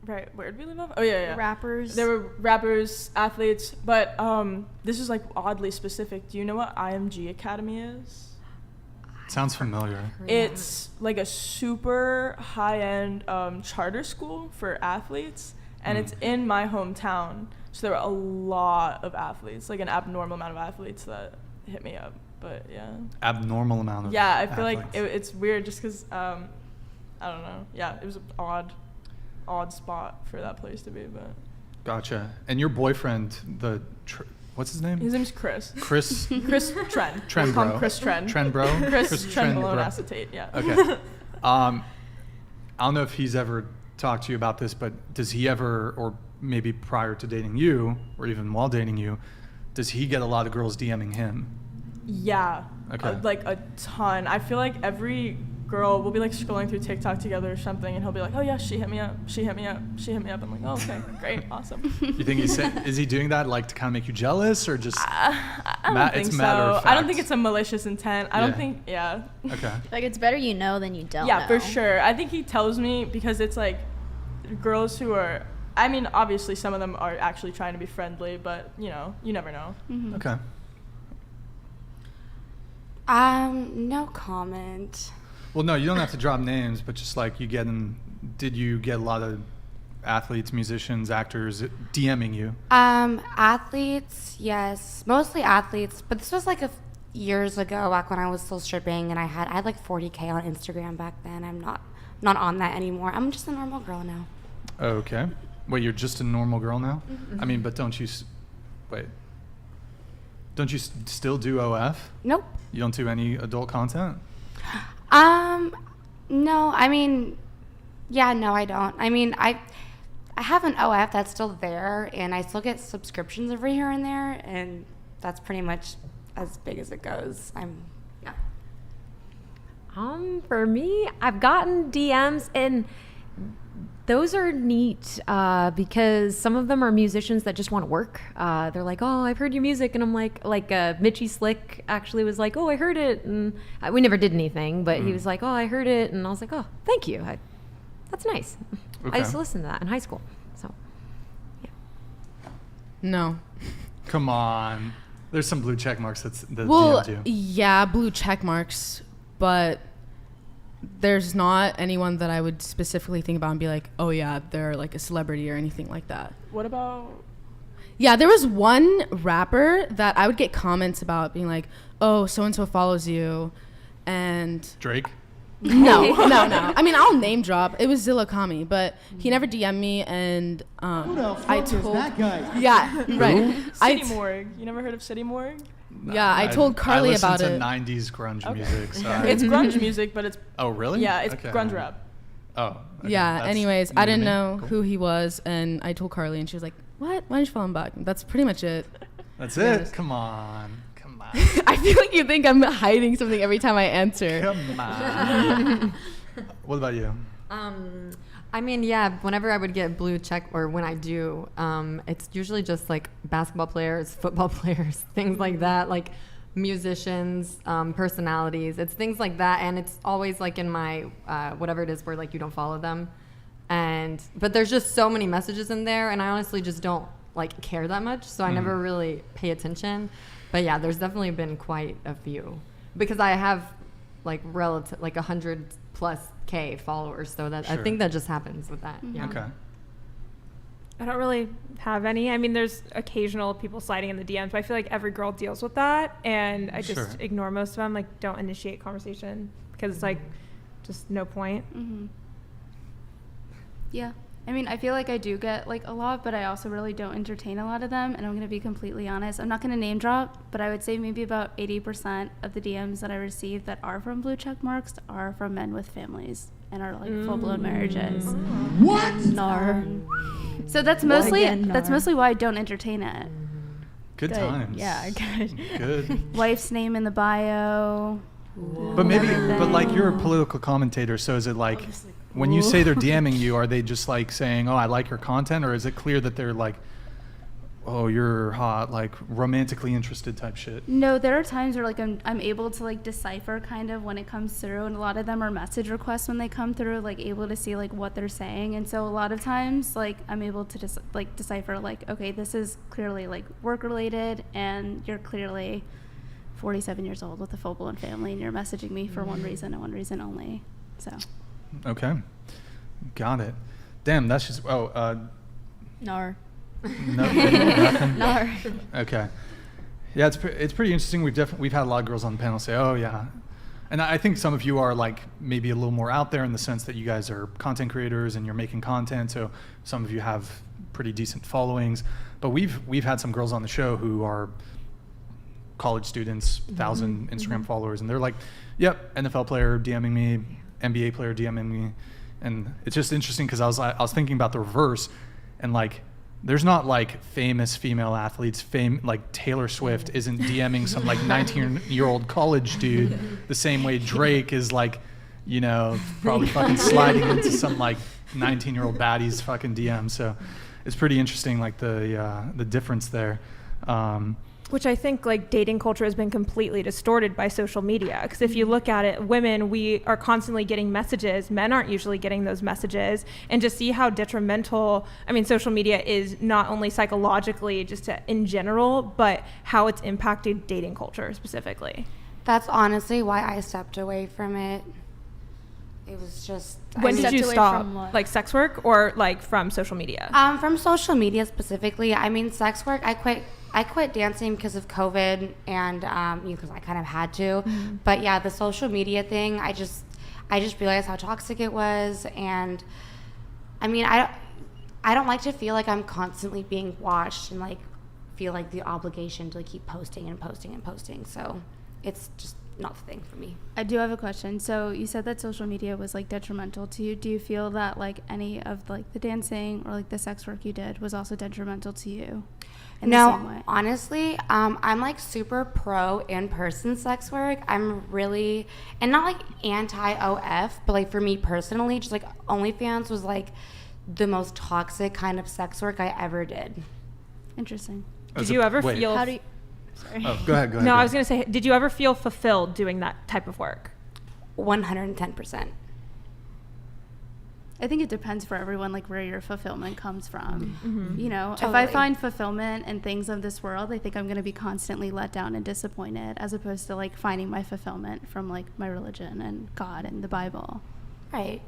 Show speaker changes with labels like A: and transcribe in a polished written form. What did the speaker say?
A: Right, where did we leave off? Oh, yeah.
B: Rappers.
A: There were rappers, athletes, but this is like oddly specific. Do you know what IMG Academy is?
C: Sounds familiar.
A: It's like a super high-end charter school for athletes, and it's in my hometown. So there were a lot of athletes, like an abnormal amount of athletes that hit me up. But yeah.
C: Abnormal amount of
A: Yeah, I feel
C: athletes.
A: like it's weird just because, I don't know. Yeah, it was an odd spot for that place to be, but.
C: Gotcha. And your boyfriend, what's his name?
A: His name's Chris.
C: Chris
A: Tren.
C: Tren
A: Call him
C: bro.
A: Chris Tren.
C: Tren bro?
A: Chris Tren
C: bro.
A: acetate, yeah.
C: Okay. I don't know if he's ever talked to you about this, but does he ever, or maybe prior to dating you, or even while dating you, does he get a lot of girls DMing him?
A: Yeah.
C: Okay.
A: Like a ton. I feel like every girl will be like scrolling through TikTok together or something, and he'll be like, "Oh yeah, she hit me up. She hit me up. She hit me up." I'm like, "Oh, okay, great, awesome."
C: You think is he doing that like to kind of make you jealous, or just?
A: I don't think
C: it's
A: so.
C: matter of
A: I don't
C: fact?
A: think it's a malicious intent. I don't think. Yeah.
C: Okay.
B: Like, it's better you know than you don't
A: Yeah,
B: know.
A: for sure. I think he tells me because it's like girls who are. I mean, obviously, some of them are actually trying to be friendly, but you know, you never know.
B: Mm-hmm.
C: Okay.
D: No comment.
C: Well, no, you don't have to drop names, but just like did you get a lot of athletes, musicians, actors DMing you?
D: Athletes, yes, mostly athletes, but this was like years ago, back when I was still stripping, and I had like 40K on Instagram back then. I'm not on that anymore. I'm just a normal girl now.
C: Okay. Wait, you're just a normal girl now?
D: Mm-hmm.
C: I mean, but don't you still do OF?
D: Nope.
C: You don't do any adult content?
D: No, I mean, yeah, no, I don't. I mean, I have an OF that's still there, and I still get subscriptions every here and there, and that's pretty much as big as it goes. Yeah.
E: For me, I've gotten DMs, and those are neat because some of them are musicians that just want to work. They're like, "Oh, I've heard your music," and I'm like Mitchie Slick actually was like, "Oh, I heard it," and we never did anything, but he was like, "Oh, I heard it," and I was like, "Oh, thank you. That's nice."
C: Okay.
E: I used to listen to that in high school, so yeah.
F: No.
C: Come on. There's some blue check marks that
F: Well,
C: DM'd you.
F: yeah, blue check marks, but there's not anyone that I would specifically think about and be like, oh yeah, they're like a celebrity or anything like that.
A: What about?
F: Yeah, there was one rapper that I would get comments about being like, oh, so-and-so follows you, and
C: Drake?
F: no. I mean, I'll name drop. It was Zilla Kami, but he never DM'd me, and I told that guy. Yeah, right.
A: City Morgue. You never heard of City Morgue?
F: Yeah, I told Carly about
C: I
F: it.
C: listen to 90s grunge music. Sorry.
A: It's grunge music, but it's.
C: Oh, really?
A: Yeah, it's
C: Okay.
A: grunge rap.
C: Oh. Okay.
F: Yeah,
C: That's
F: anyways,
C: new
F: I
C: to
F: didn't
C: me.
F: know
C: Cool.
F: who he was, and I told Carly, and she was like, what? Why didn't you follow him back? That's pretty much it.
C: That's it? Come on.
F: I feel like you think I'm hiding something every time I answer.
C: Come on. What about you?
G: I mean, yeah, whenever I would get blue check, or when I do, it's usually just like basketball players, football players, things like that, like musicians, personalities. It's things like that, and it's always like in my whatever it is where like you don't follow them, but there's just so many messages in there, and I honestly just don't like care that much, so I never really pay attention. But yeah, there's definitely been quite a few because I have like 100+K followers, so that
C: Sure.
G: I think that just happens with that. Yeah.
C: Okay.
H: I don't really have any. I mean, there's occasional people sliding in the DMs, but I feel like every girl deals with that, and I just
C: Sure.
H: ignore most of them. Like, don't initiate conversation because it's like just no point.
B: Mm-hmm. Yeah. I mean, I feel like I do get like a lot, but I also really don't entertain a lot of them. And I'm going to be completely honest. I'm not going to name drop, but I would say maybe about 80% of the DMs that I receive that are from blue check marks are from men with families and are like full-blown marriages.
I: What?
B: So that's mostly
E: Again,
B: why I don't entertain it.
C: Good times.
E: Yeah, good.
C: Good.
B: Wife's name in the bio.
C: But like you're a political commentator, so is it like when you say they're DMing you, are they just like saying, "Oh, I like your content," or is it clear that they're like oh, you're hot, like romantically interested type shit?
B: No, there are times where like I'm able to like decipher kind of when it comes through, and a lot of them are message requests when they come through, like able to see like what they're saying, and so a lot of times like I'm able to just like decipher like, okay, this is clearly like work related, and you're clearly 47 years old with a full-blown family, and you're messaging me for one reason and one reason only. So
C: Okay, got it. Damn, that's just
I: No.
C: nothing.
I: No.
C: Okay. Yeah, it's pretty interesting. We've had a lot of girls on the panel say, "Oh yeah," and I think some of you are like maybe a little more out there in the sense that you guys are content creators and you're making content. So some of you have pretty decent followings. But we've had some girls on the show who are college students, 1,000 Instagram followers, and they're like, "Yep, NFL player DMing me, NBA player DMing me," and it's just interesting because I was thinking about the reverse, and like. There's not like famous female athletes, like Taylor Swift isn't DMing some like 19-year-old college dude the same way Drake is like, you know, probably fucking sliding into some like 19-year-old baddie's fucking DM. So it's pretty interesting, like the difference there.
H: Which I think like dating culture has been completely distorted by social media. Because if you look at it, women, we are constantly getting messages. Men aren't usually getting those messages. And just see how detrimental, I mean, social media is not only psychologically, just in general, but how it's impacted dating culture specifically.
D: That's honestly why I stepped away from it. It was just...
H: When did
I: stepped
H: you
I: away
H: stop?
I: from what?
H: Like sex work or like from social media?
D: From social media specifically. I mean, sex work, I quit dancing because of COVID and because I kind of had to. But yeah, the social media thing, I just realized how toxic it was. And I mean, I don't like to feel like I'm constantly being watched and like feel like the obligation to like, keep posting and posting and posting. So it's just not the thing for me.
B: I do have a question. So you said that social media was like detrimental to you. Do you feel that like any of like the dancing or like the sex work you did was also detrimental to you in the same way?
D: No, honestly, I'm like super pro in-person sex work. I'm really, and not like anti-OF, but like for me personally, just like OnlyFans was like the most toxic kind of sex work I ever did.
B: Interesting.
H: Did you ever
C: wait.
H: feel...
I: How do you?
B: Sorry.
C: Oh, go ahead.
H: No, I was going to say, did you ever feel fulfilled doing that type of work?
D: 110%.
B: I think it depends for everyone, like where your fulfillment comes from. You know, if
D: Totally.
B: I find fulfillment in things of this world, I think I'm going to be constantly let down and disappointed, as opposed to like finding my fulfillment from like my religion and God and the Bible.
D: Right.